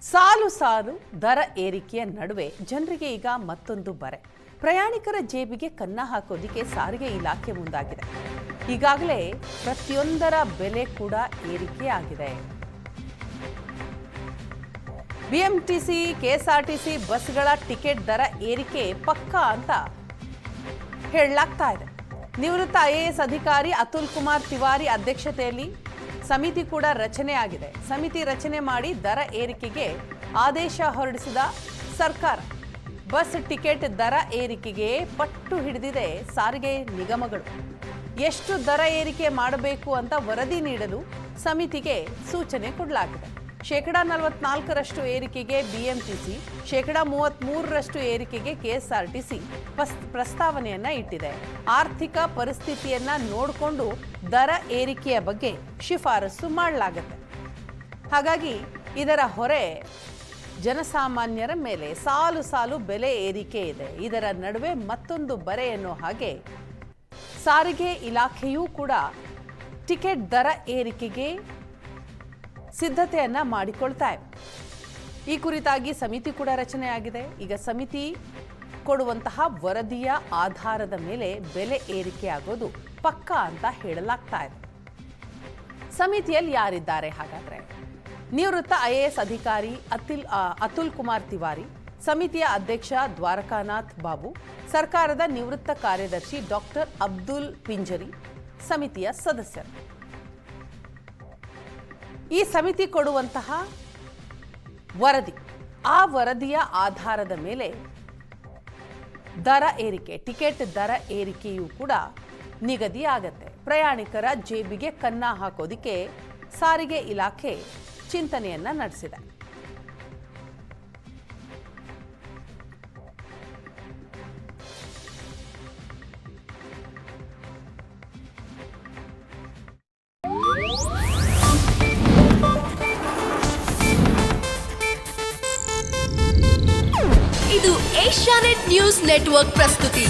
ಸಾಲು ಸಾಲು ದರ ಏರಿಕೆಯ ನಡುವೆ ಜನರಿಗೆ ಈಗ ಮತ್ತೊಂದು ಬರೆ. ಪ್ರಯಾಣಿಕರ ಜೇಬಿಗೆ ಕನ್ನ ಹಾಕೋದಿಕ್ಕೆ ಸಾರಿಗೆ ಇಲಾಖೆ ಮುಂದಾಗಿದೆ. ಈಗಾಗಲೇ ಪ್ರತಿಯೊಂದರ ಬೆಲೆ ಕೂಡ ಏರಿಕೆಯಾಗಿದೆ. ಬಿಎಂಟಿಸಿ, ಕೆಎಸ್ಆರ್ಟಿಸಿ ಬಸ್ಗಳ ಟಿಕೆಟ್ ದರ ಏರಿಕೆ ಪಕ್ಕಾ ಅಂತ ಹೇಳಲಾಗ್ತಾ ಇದೆ. ನಿವೃತ್ತ ಐಎಎಸ್ ಅಧಿಕಾರಿ ಅತುಲ್ ಕುಮಾರ್ ತಿವಾರಿ ಅಧ್ಯಕ್ಷತೆಯಲ್ಲಿ ಸಮಿತಿ ಕೂಡ ರಚನೆ ಆಗಿದೆ. ಸಮಿತಿ ರಚನೆ ಮಾಡಿ ದರ ಏರಿಕೆಗೆ ಆದೇಶ ಹೊರಡಿಸಿದ ಸರ್ಕಾರ. ಬಸ್ ಟಿಕೆಟ್ ದರ ಏರಿಕೆಗೆ ಪಟ್ಟು ಹಿಡಿದಿದೆ ಸಾರಿಗೆ ನಿಗಮಗಳು. ಎಷ್ಟು ದರ ಏರಿಕೆ ಮಾಡಬೇಕು ಅಂತ ವರದಿ ನೀಡಲು ಸಮಿತಿಗೆ ಸೂಚನೆ ಕೊಡಲಾಗಿದೆ. 44% ಏರಿಕೆಗೆ ಬಿಎಂಟಿಸಿ, 33% ಏರಿಕೆಗೆ ಕೆಎಸ್ಆರ್ಟಿಸಿ ಪ್ರಸ್ತಾವನೆಯನ್ನ ಇಟ್ಟಿದೆ. ಆರ್ಥಿಕ ಪರಿಸ್ಥಿತಿಯನ್ನ ನೋಡಿಕೊಂಡು ದರ ಏರಿಕೆಯ ಬಗ್ಗೆ ಶಿಫಾರಸು ಮಾಡಲಾಗುತ್ತೆ. ಹಾಗಾಗಿ ಇದರ ಹೊರೆ ಜನಸಾಮಾನ್ಯರ ಮೇಲೆ ಸಾಲು ಸಾಲು ಬೆಲೆ ಏರಿಕೆ ಇದೆ. ಇದರ ನಡುವೆ ಮತ್ತೊಂದು ಬರೆ ಎನ್ನೋ ಹಾಗೆ ಸಾರಿಗೆ ಇಲಾಖೆಯೂ ಕೂಡ ಟಿಕೆಟ್ ದರ ಏರಿಕೆಗೆ ಸಿದ್ಧತೆಯನ್ನ ಮಾಡಿಕೊಳ್ತಾ ಇದೆ. ಈ ಕುರಿತಾಗಿ ಸಮಿತಿ ಕೂಡ ರಚನೆಯಾಗಿದೆ. ಈಗ ಸಮಿತಿ ಕೊಡುವಂತಹ ವರದಿಯ ಆಧಾರದ ಮೇಲೆ ಬೆಲೆ ಏರಿಕೆ ಆಗೋದು ಪಕ್ಕಾ ಅಂತ ಹೇಳಲಾಗ್ತಾ ಇದೆ. ಸಮಿತಿಯಲ್ಲಿ ಯಾರಿದ್ದಾರೆ ಹಾಗಾದ್ರೆ? ನಿವೃತ್ತ ಐಎಎಸ್ ಅಧಿಕಾರಿ ಅತುಲ್ ಕುಮಾರ್ ತಿವಾರಿ, ಸಮಿತಿಯ ಅಧ್ಯಕ್ಷ ದ್ವಾರಕಾನಾಥ್ ಬಾಬು, ಸರ್ಕಾರದ ನಿವೃತ್ತ ಕಾರ್ಯದರ್ಶಿ ಡಾಕ್ಟರ್ ಅಬ್ದುಲ್ ಪಿಂಜರಿ ಸಮಿತಿಯ ಸದಸ್ಯರು. ಈ ಸಮಿತಿ ಕೊಡುವಂತಹ ವರದಿ, ಆ ವರದಿಯ ಆಧಾರದ ಮೇಲೆ ದರ ಏರಿಕೆ, ಟಿಕೆಟ್ ದರ ಏರಿಕೆಯೂ ಕೂಡ ನಿಗದಿಯಾಗತ್ತೆ. ಪ್ರಯಾಣಿಕರ ಜೇಬಿಗೆ ಕನ್ನ ಹಾಕೋದಿಕ್ಕೆ ಸಾರಿಗೆ ಇಲಾಖೆ ಚಿಂತನೆಯನ್ನ ನಡೆಸಿದೆ. ಇದು ಏಷ್ಯಾನೆಟ್ ನ್ಯೂಸ್ ನೆಟ್ವರ್ಕ್ ಪ್ರಸ್ತುತಿ.